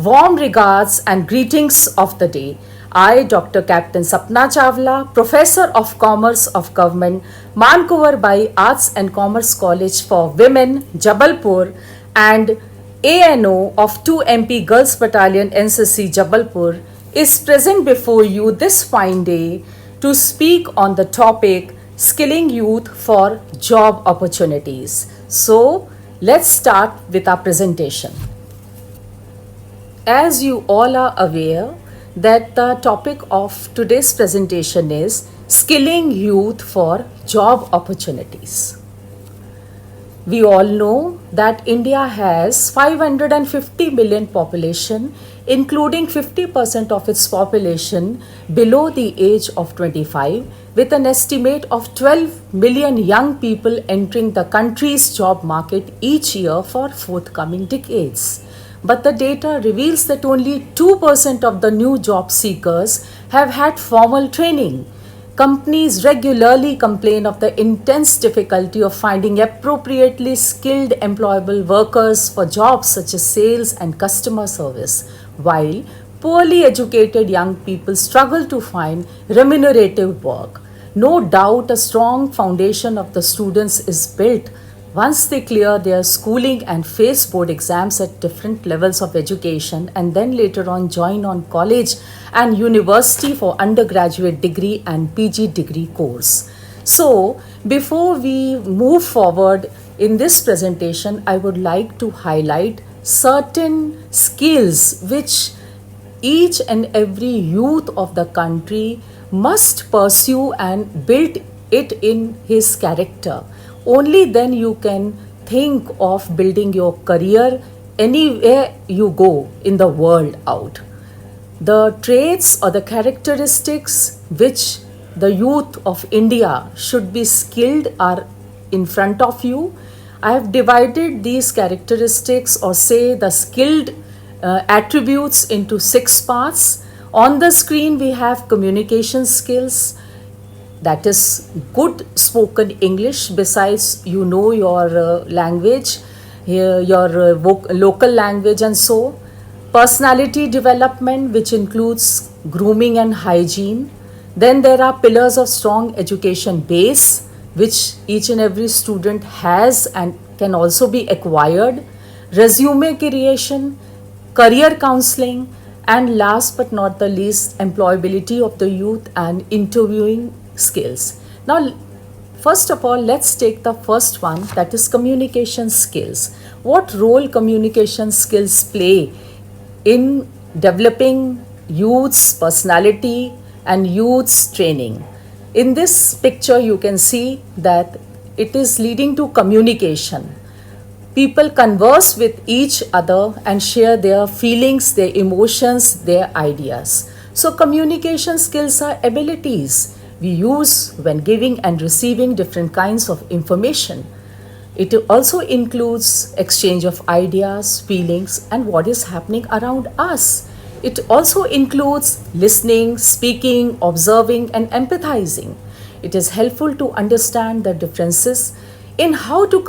Warm regards and greetings of the day. I, Dr. Captain Sapna Chawla, Professor of Commerce of Government, Mankuvar Bai Arts and Commerce College for Women, Jabalpur, and ANO of 2MP Girls Battalion NCC Jabalpur, is present before you this fine day to speak on the topic Skilling Youth for Job Opportunities. So, let's start with our presentation. As you all are aware that the topic of today's presentation is skilling youth for job opportunities. We all know that India has 550 million population, including 50% of its population below the age of 25, with an estimate of 12 million young people entering the country's job market each year for forthcoming decades. But the data reveals that only 2% of the new job seekers have had formal training. Companies regularly complain of the intense difficulty of finding appropriately skilled employable workers for jobs such as sales and customer service, while poorly educated young people struggle to find remunerative work. No doubt a strong foundation of the students is built once they clear their schooling and face board exams at different levels of education, and then later on join on college and university for undergraduate degree and PG degree course. So, before we move forward in this presentation, I would like to highlight certain skills which each and every youth of the country must pursue and build it in his character. Only then you can think of building your career anywhere you go in the world out. The traits or the characteristics which the youth of India should be skilled are in front of you. I have divided these characteristics or say the skilled attributes into 6 parts. On the screen we have communication skills, that is good spoken English, besides you know your language, your local language and so. Personality development, which includes grooming and hygiene. Then there are pillars of strong education base, which each and every student has and can also be acquired. Resume creation, career counseling, and last but not the least, employability of the youth and interviewing skills. Now, first of all, let's take the first one, that is communication skills. What role communication skills play in developing youth's personality and youth's training? In this picture, you can see that it is leading to communication. People converse with each other and share their feelings, their emotions, their ideas. So, communication skills are abilities we use when giving and receiving different kinds of information. It also includes exchange of ideas, feelings, and what is happening around us. It also includes listening, speaking, observing, and empathizing. It is helpful to understand the differences in how to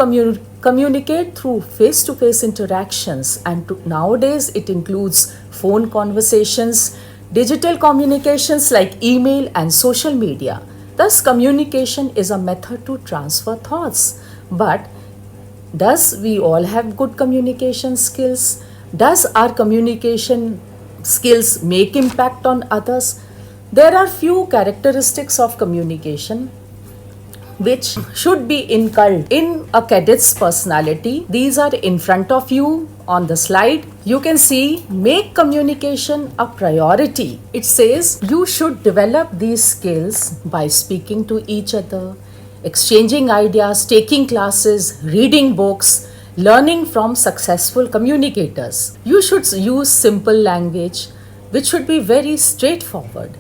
communicate through face-to-face interactions, and nowadays it includes phone conversations, digital communications like email and social media. Thus, communication is a method to transfer thoughts. But does we all have good communication skills? Does our communication skills make impact on others? There are few characteristics of communication which should be inculcated in a cadet's personality. These are in front of you on the slide. You can see, make communication a priority. It says you should develop these skills by speaking to each other, exchanging ideas, taking classes, reading books, learning from successful communicators. You should use simple language, which should be very straightforward.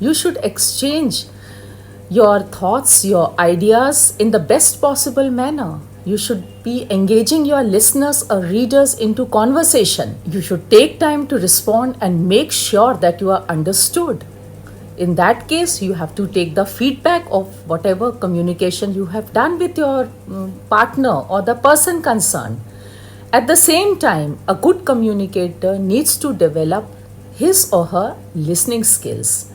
You should exchange your thoughts, your ideas in the best possible manner. You should be engaging your listeners or readers into conversation. You should take time to respond and make sure that you are understood. In that case, you have to take the feedback of whatever communication you have done with your partner or the person concerned. At the same time, a good communicator needs to develop his or her listening skills.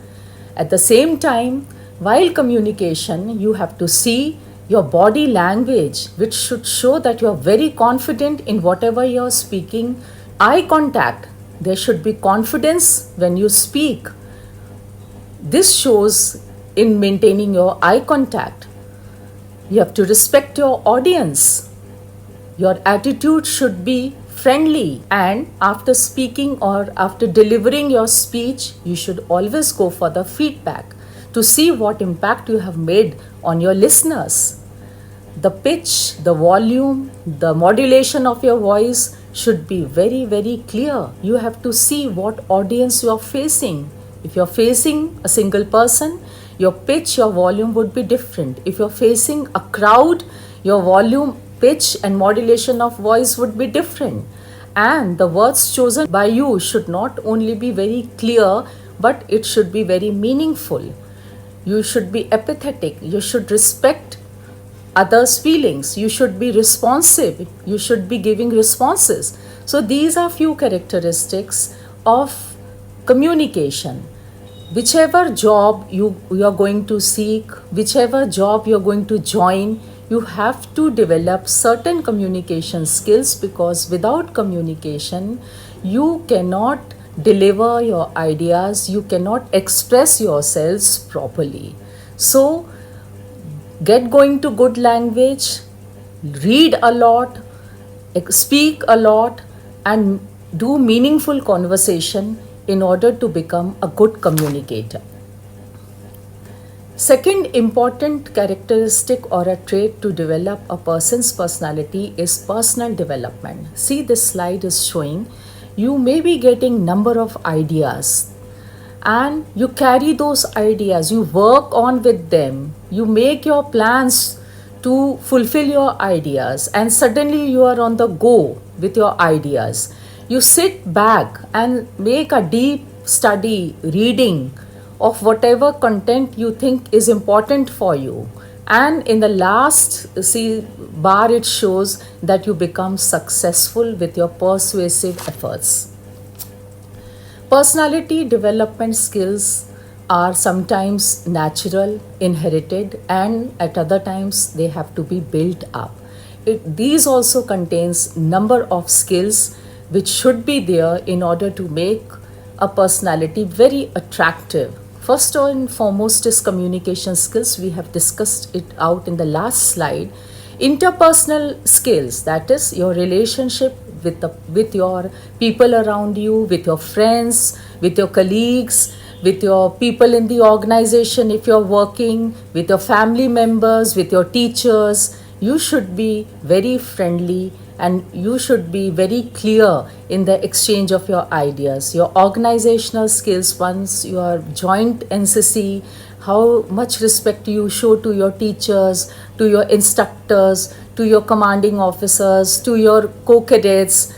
At the same time, while communication, you have to see your body language, which should show that you are very confident in whatever you are speaking. Eye contact, there should be confidence when you speak. This shows in maintaining your eye contact. You have to respect your audience. Your attitude should be friendly, and after speaking or after delivering your speech, you should always go for the feedback to see what impact you have made on your listeners. The pitch, the volume, the modulation of your voice should be very, very clear. You have to see what audience you are facing. If you are facing a single person, your pitch, your volume would be different. If you are facing a crowd, your volume, pitch, and modulation of voice would be different. And the words chosen by you should not only be very clear, but it should be very meaningful. You should be empathetic. You should respect others' feelings. You should be responsive. You should be giving responses. So these are few characteristics of communication. Whichever job you are going to seek, whichever job you are going to join, you have to develop certain communication skills, because without communication, you cannot deliver your ideas, you cannot express yourselves properly. So, get going to good language, read a lot, speak a lot, and do meaningful conversation in order to become a good communicator. Second important characteristic or a trait to develop a person's personality is personal development. See, this slide is showing you may be getting number of ideas, and you carry those ideas, you work on with them, you make your plans to fulfill your ideas, and suddenly you are on the go with your ideas. You sit back and make a deep study, reading of whatever content you think is important for you. And in the last bar, it shows that you become successful with your persuasive efforts. Personality development skills are sometimes natural, inherited, and at other times they have to be built up. These also contains number of skills which should be there in order to make a personality very attractive. First and foremost is communication skills. We have discussed it out in the last slide. Interpersonal skills, that is your relationship with your people around you, with your friends, with your colleagues, with your people in the organization if you're working, with your family members, with your teachers. You should be very friendly and you should be very clear in the exchange of your ideas. Your organizational skills, once you are joined NCC, how much respect you show to your teachers, to your instructors, to your commanding officers, to your co-cadets.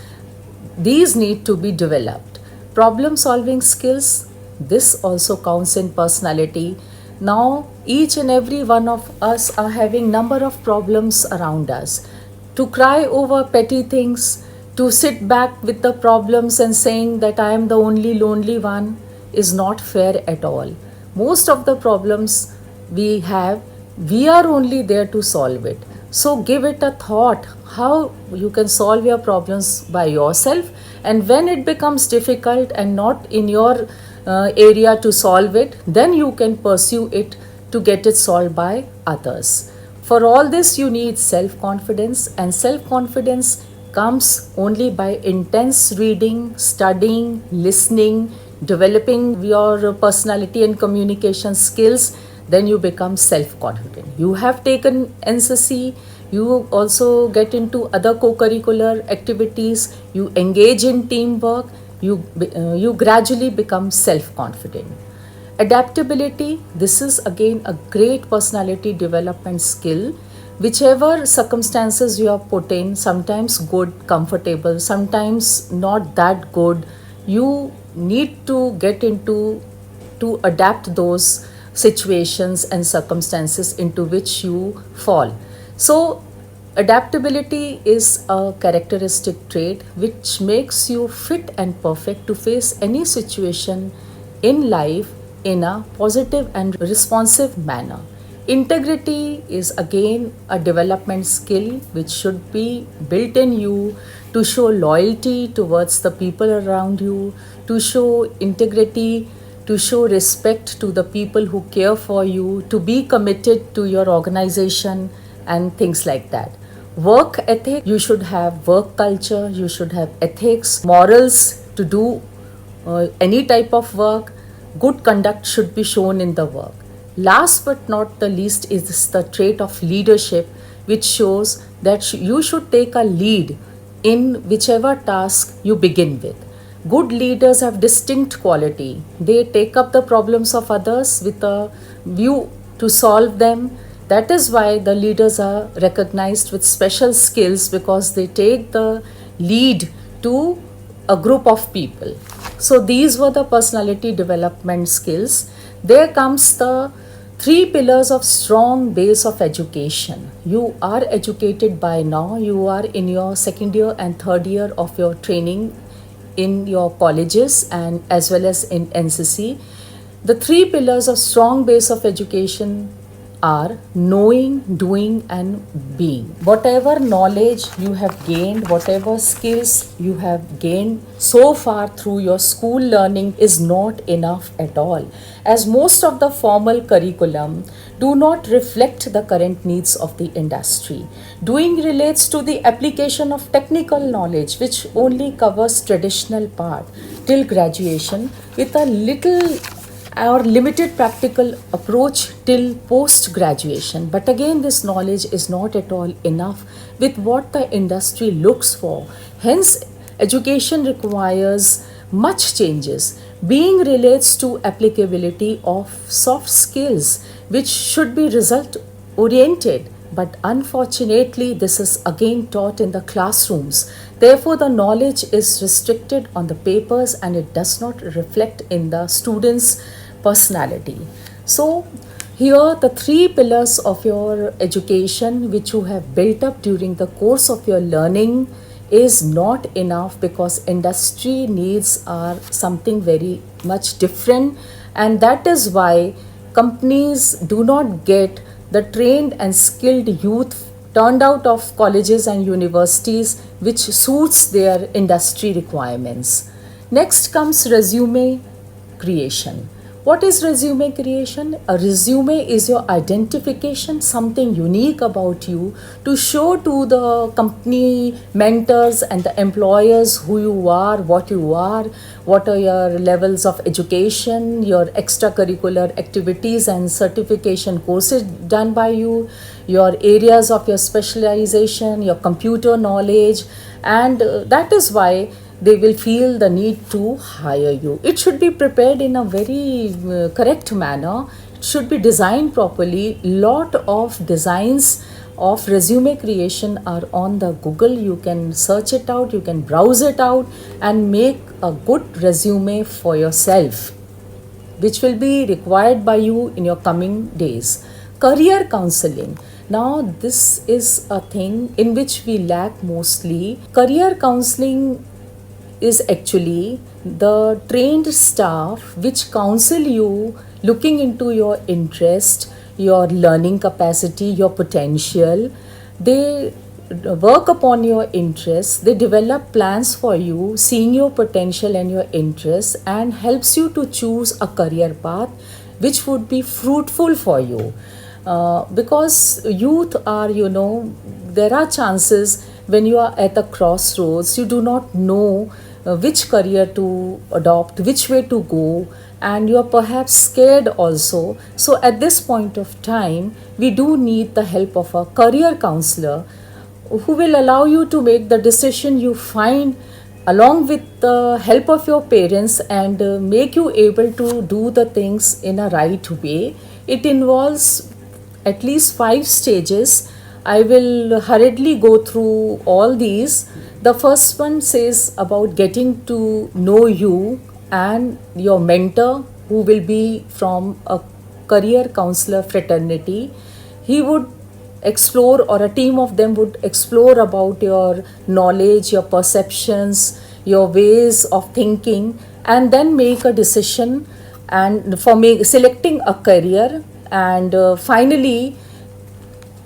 These need to be developed. Problem solving skills, this also counts in personality. Now, each and every one of us are having number of problems around us. To cry over petty things, to sit back with the problems and saying that I am the only lonely one is not fair at all. Most of the problems we have, we are only there to solve it. So give it a thought how you can solve your problems by yourself, and when it becomes difficult and not in your area to solve it, then you can pursue it to get it solved by others. For all this, you need self-confidence, and self-confidence comes only by intense reading, studying, listening, developing your personality and communication skills. Then you become self-confident. You have taken NCC, you also get into other co-curricular activities, you engage in teamwork, you gradually become self-confident. Adaptability, this is again a great personality development skill. Whichever circumstances you are put in, sometimes good, comfortable, sometimes not that good, you need to get into to adapt those situations and circumstances into which you fall. So Adaptability is a characteristic trait which makes you fit and perfect to face any situation in life in a positive and responsive manner. Integrity is again a development skill which should be built in you to show loyalty towards the people around you, to show integrity, to show respect to the people who care for you, to be committed to your organization, and things like that. Work ethic, you should have work culture, you should have ethics, morals to do any type of work. Good conduct should be shown in the work. Last but not the least is the trait of leadership, which shows that you should take a lead in whichever task you begin with. Good leaders have distinct quality. They take up the problems of others with a view to solve them. That is why the leaders are recognized with special skills, because they take the lead to a group of people. So these were the personality development skills. There comes the three pillars of strong base of education. You are educated by now. You are in your second year and third year of your training in your colleges and as well as in NCC. The three pillars of strong base of education are knowing, doing, and being. Whatever knowledge you have gained, whatever skills you have gained so far through your school learning is not enough at all, as most of the formal curriculum do not reflect the current needs of the industry. Doing relates to the application of technical knowledge, which only covers traditional part till graduation, with a little or limited practical approach till post graduation. But again, this knowledge is not at all enough with what the industry looks for. Hence, education requires much changes. Being relates to applicability of soft skills, which should be result oriented, but unfortunately this is again taught in the classrooms. Therefore the knowledge is restricted on the papers and it does not reflect in the students' personality. So here the three pillars of your education which you have built up during the course of your learning is not enough, because industry needs are something very much different, and that is why companies do not get the trained and skilled youth turned out of colleges and universities which suits their industry requirements. Next comes resume creation. What is resume creation? A resume is your identification, something unique about you to show to the company mentors and the employers who you are, what are your levels of education, your extracurricular activities and certification courses done by you, your areas of your specialization, your computer knowledge, and that is why they will feel the need to hire you. It should be prepared in a very correct manner. It should be designed properly. Lot of designs of resume creation are on the Google. You can search it out, you can browse it out and make a good resume for yourself, which will be required by you in your coming days. Career counseling. Now, this is a thing in which we lack mostly. Career counseling is actually the trained staff which counsel you looking into your interest, your learning capacity, your potential. They work upon your interests, they develop plans for you, seeing your potential and your interests, and helps you to choose a career path which would be fruitful for you. Because youth are, there are chances when you are at a crossroads, you do not know which career to adopt, which way to go, and you are perhaps scared also. So at this point of time, we do need the help of a career counselor who will allow you to make the decision you find along with the help of your parents, and make you able to do the things in a right way. It involves at least 5 stages. I will hurriedly go through all these. The first one says about getting to know you and your mentor, who will be from a career counselor fraternity. He would explore, or a team of them would explore about your knowledge, your perceptions, your ways of thinking, and then make a decision and for selecting a career. And finally,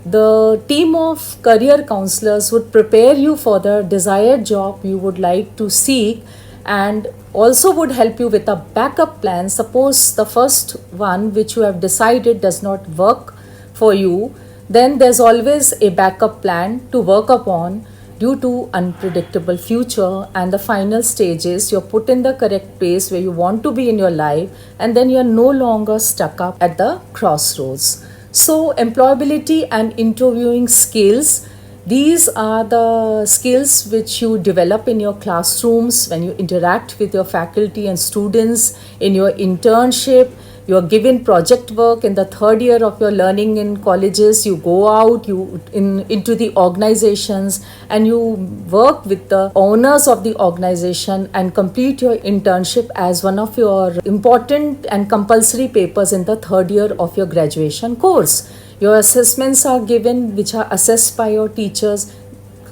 the team of career counselors would prepare you for the desired job you would like to seek, and also would help you with a backup plan. Suppose the first one which you have decided does not work for you, then there's always a backup plan to work upon due to unpredictable future. And the final stage is you're put in the correct place where you want to be in your life, and then you're no longer stuck up at the crossroads. So employability and interviewing skills, these are the skills which you develop in your classrooms when you interact with your faculty and students, in your internship. You are given project work in the third year of your learning in colleges. You go out into the organizations and you work with the owners of the organization and complete your internship as one of your important and compulsory papers in the third year of your graduation course. Your assessments are given, which are assessed by your teachers.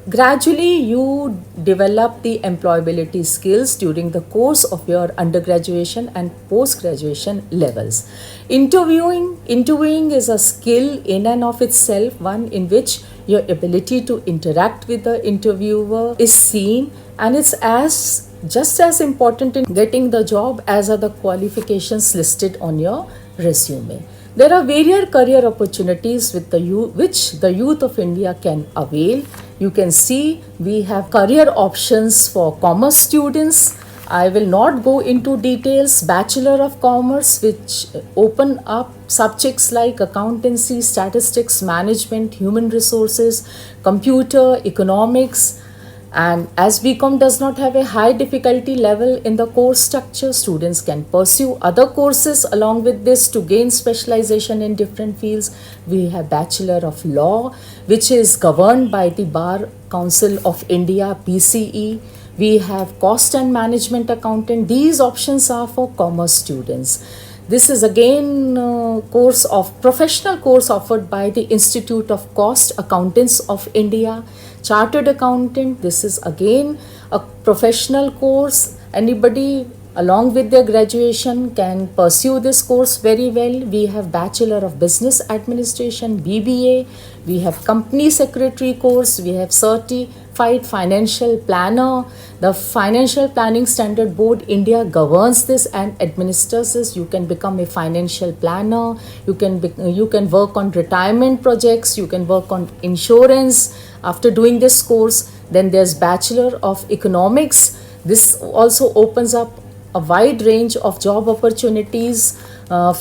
Gradually, you develop the employability skills during the course of your undergraduation and post-graduation levels. Interviewing is a skill in and of itself, one in which your ability to interact with the interviewer is seen, and it's just as important in getting the job as are the qualifications listed on your resume. There are various career opportunities which the youth of India can avail. You can see we have career options for commerce students. I will not go into details. Bachelor of Commerce, which open up subjects like accountancy, statistics, management, human resources, computer, economics. And as BCom does not have a high difficulty level in the course structure, students can pursue other courses along with this to gain specialization in different fields. We have Bachelor of Law, which is governed by the Bar Council of India, BCE. We have Cost and Management Accountant. These options are for commerce students. This is again professional course offered by the Institute of Cost Accountants of India. Chartered Accountant, this is again a professional course. Anybody along with their graduation can pursue this course very well. We have Bachelor of Business Administration, BBA. We have Company Secretary course. We have Certified Financial Planner. The Financial Planning Standard Board India governs this and administers this. You can become a financial planner. You can work on retirement projects. You can work on insurance after doing this course. Then there's Bachelor of Economics. This also opens up a wide range of job opportunities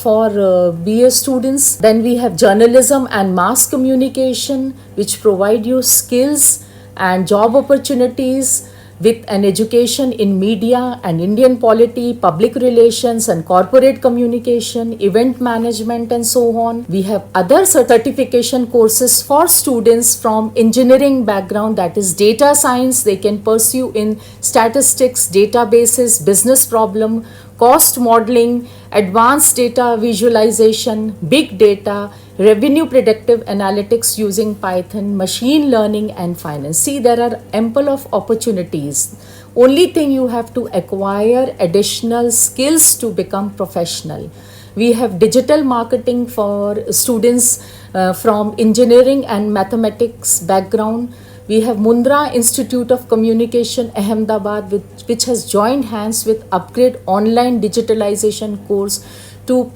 for BA students. Then we have Journalism and Mass Communication, which provide you skills and job opportunities with an education in media and Indian polity, public relations and corporate communication, event management and so on. We have other certification courses for students from engineering background, that is data science. They can pursue in statistics, databases, business problem, cost modeling, advanced data visualization, big data, revenue predictive analytics using Python, machine learning and finance. See, there are ample of opportunities. Only thing you have to acquire additional skills to become professional. We have digital marketing for students from engineering and mathematics background. We have Mundra Institute of Communication, Ahmedabad, which has joined hands with Upgrade Online Digitalization course to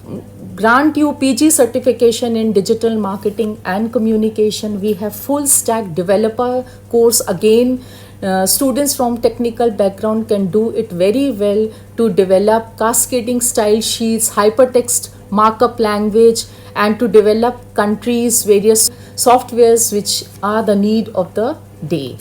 grant you PG certification in digital marketing and communication. We have full stack developer course. Again, students from technical background can do it very well to develop cascading style sheets, hypertext markup language, and to develop countries' various softwares which are the need of the day.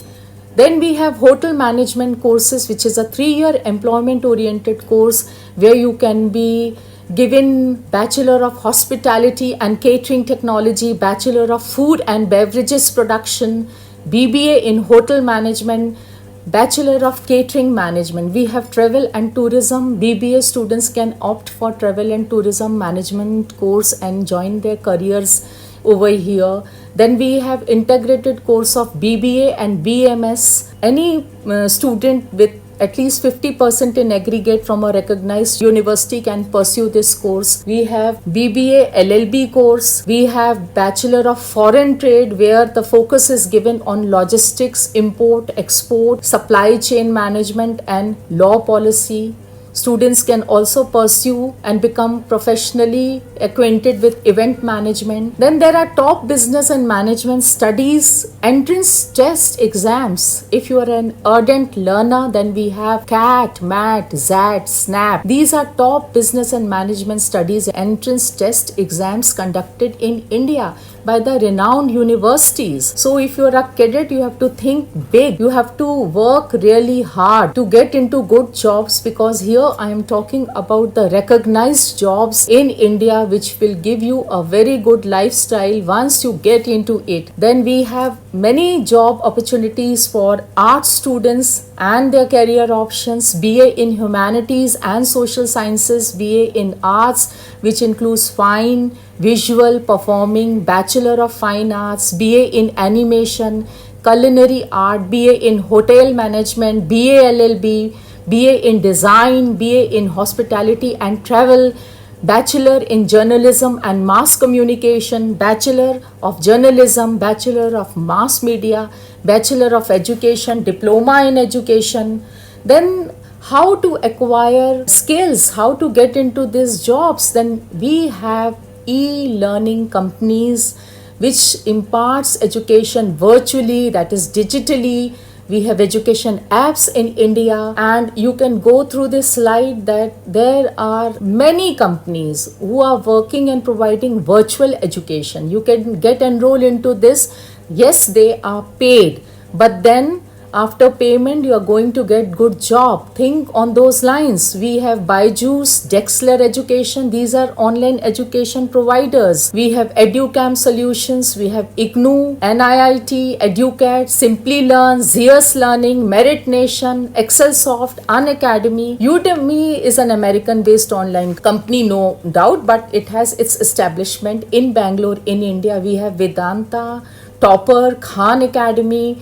Then we have hotel management courses, which is a 3-year employment oriented course where you can be given Bachelor of Hospitality and Catering Technology, Bachelor of Food and Beverages Production, BBA in Hotel Management, Bachelor of Catering Management. We have Travel and Tourism. BBA students can opt for Travel and Tourism Management course and join their careers over here. Then we have integrated course of BBA and BMS. Any student with at least 50% in aggregate from a recognized university can pursue this course. We have BBA LLB course. We have Bachelor of Foreign Trade, where the focus is given on logistics, import, export, supply chain management and law policy. Students can also pursue and become professionally acquainted with event management. Then there are top business and management studies, entrance test exams. If you are an ardent learner, then we have CAT, MAT, ZAT, SNAP. These are top business and management studies entrance test exams conducted in India by the renowned universities. So if you are a cadet, you have to think big. You have to work really hard to get into good jobs, because here I am talking about the recognized jobs in India which will give you a very good lifestyle once you get into it. Then we have many job opportunities for art students and their career options. BA in Humanities and Social Sciences, BA in Arts, which includes fine, visual, performing, Bachelor of Fine Arts, BA in Animation, Culinary Art, BA in Hotel Management, BA LLB, BA in Design, BA in Hospitality and Travel, Bachelor in Journalism and Mass Communication, Bachelor of Journalism, Bachelor of Mass Media, Bachelor of Education, Diploma in Education. Then how to acquire skills, how to get into these jobs? Then we have e-learning companies which imparts education virtually, that is digitally. We have education apps in India, and you can go through this slide that there are many companies who are working and providing virtual education. You can get enrolled into this. Yes, they are paid, but then after payment you are going to get good job. Think on those lines. We have Byju's, Dexler Education. These are online education providers. We have EduCamp Solutions. We have IGNOU, NIIT, EduCat, Simply Learn, Zeus Learning, Merit Nation, Excelsoft, Unacademy. Udemy is an American-based online company, no doubt, but it has its establishment in Bangalore in India. We have Vedanta, Topper, Khan Academy,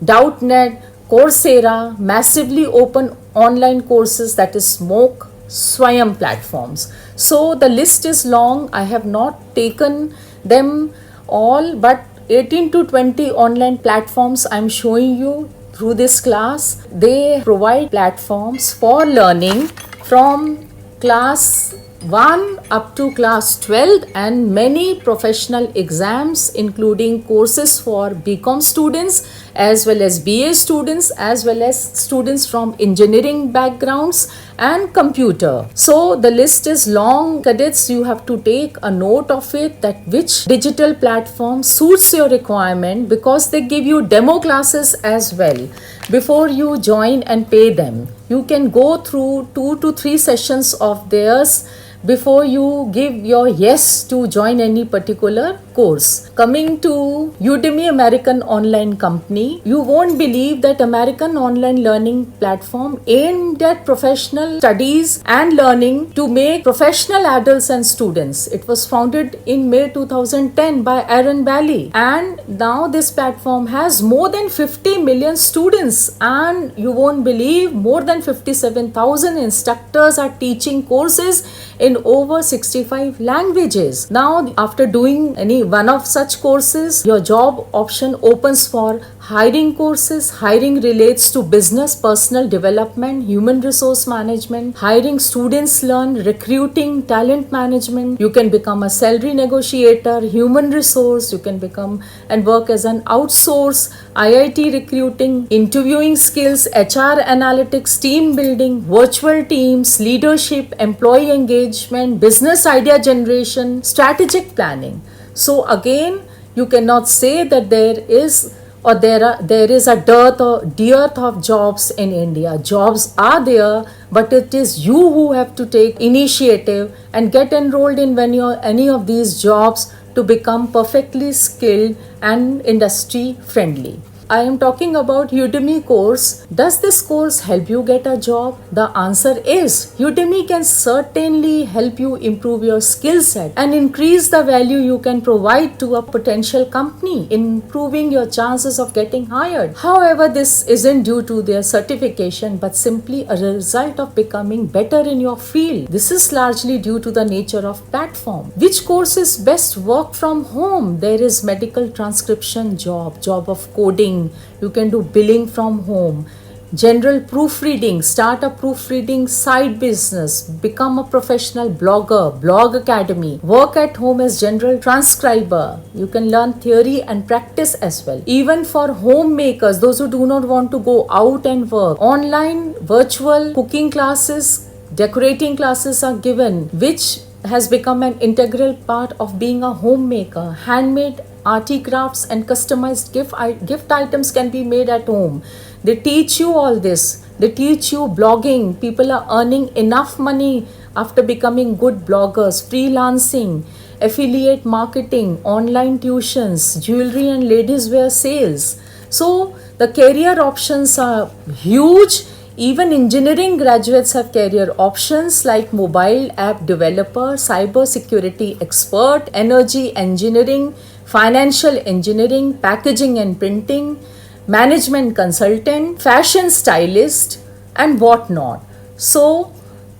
Doubtnut, Coursera, massively open online courses, that is MOOC, Swayam platforms. So the list is long. I have not taken them all, but 18 to 20 online platforms I am showing you through this class. They provide platforms for learning from class 1 up to class 12 and many professional exams, including courses for BCom students as well as BA students as well as students from engineering backgrounds and computer. So the list is long. Cadets, you have to take a note of it, that which digital platform suits your requirement, because they give you demo classes as well before you join and pay them. You can go through 2 to 3 sessions of theirs before you give your yes to join any particular course. Coming to Udemy, American online company, you won't believe that American online learning platform aimed at professional studies and learning to make professional adults and students. It was founded in May 2010 by Aaron Bally, and now this platform has more than 50 million students, and you won't believe more than 57,000 instructors are teaching courses in over 65 languages. Now, after doing any one of such courses, your job option opens for hiring courses. Hiring relates to business, personal development, human resource management. Hiring students learn recruiting, talent management. You can become a salary negotiator, human resource. You can become and work as an outsource, IIT recruiting, interviewing skills, HR analytics, team building, virtual teams, leadership, employee engagement, business idea generation, strategic planning. So again, you cannot say that there is a dearth of jobs in India. Jobs are there, but it is you who have to take initiative and get enrolled in any of these jobs to become perfectly skilled and industry friendly. I am talking about Udemy course. Does this course help you get a job? The answer is Udemy can certainly help you improve your skill set and increase the value you can provide to a potential company, improving your chances of getting hired. However, this isn't due to their certification but simply a result of becoming better in your field. This is largely due to the nature of platform. Which courses best work from home? There is medical transcription job of coding. You can do billing from home. General proofreading, start a proofreading side business, become a professional blogger, blog academy, work at home as general transcriber. You can learn theory and practice as well. Even for homemakers, those who do not want to go out and work, online, virtual cooking classes, decorating classes are given, which has become an integral part of being a homemaker. Handmade arty crafts and customized gift items can be made at home. They teach you all this. They teach you blogging. People are earning enough money after becoming good bloggers. Freelancing, affiliate marketing, online tuitions, jewelry and ladies wear sales. So the career options are huge. Even engineering graduates have career options like mobile app developer, cyber security expert, energy engineering, financial engineering, packaging and printing, management consultant, fashion stylist, and whatnot. So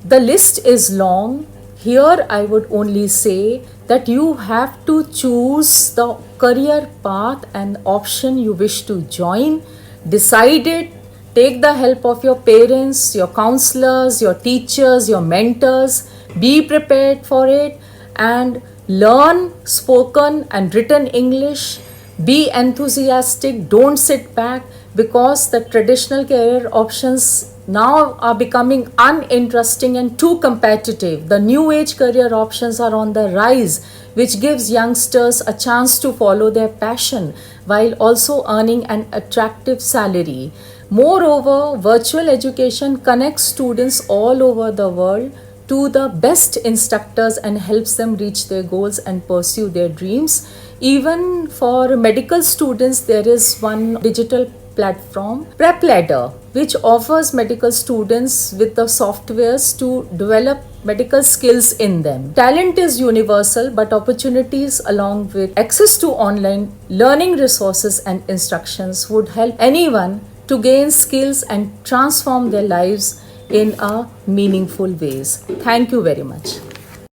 the list is long. Here I would only say that you have to choose the career path and option you wish to join. Decide it. Take the help of your parents, your counselors, your teachers, your mentors. Be prepared for it and learn spoken and written English. Be enthusiastic. Don't sit back, because the traditional career options now are becoming uninteresting and too competitive. The new age career options are on the rise, which gives youngsters a chance to follow their passion while also earning an attractive salary. Moreover, virtual education connects students all over the world to the best instructors and helps them reach their goals and pursue their dreams. Even for medical students, there is one digital platform, PrepLadder, which offers medical students with the softwares to develop medical skills in them. Talent is universal, but opportunities along with access to online learning resources and instructions would help anyone to gain skills and transform their lives in a meaningful ways. Thank you very much.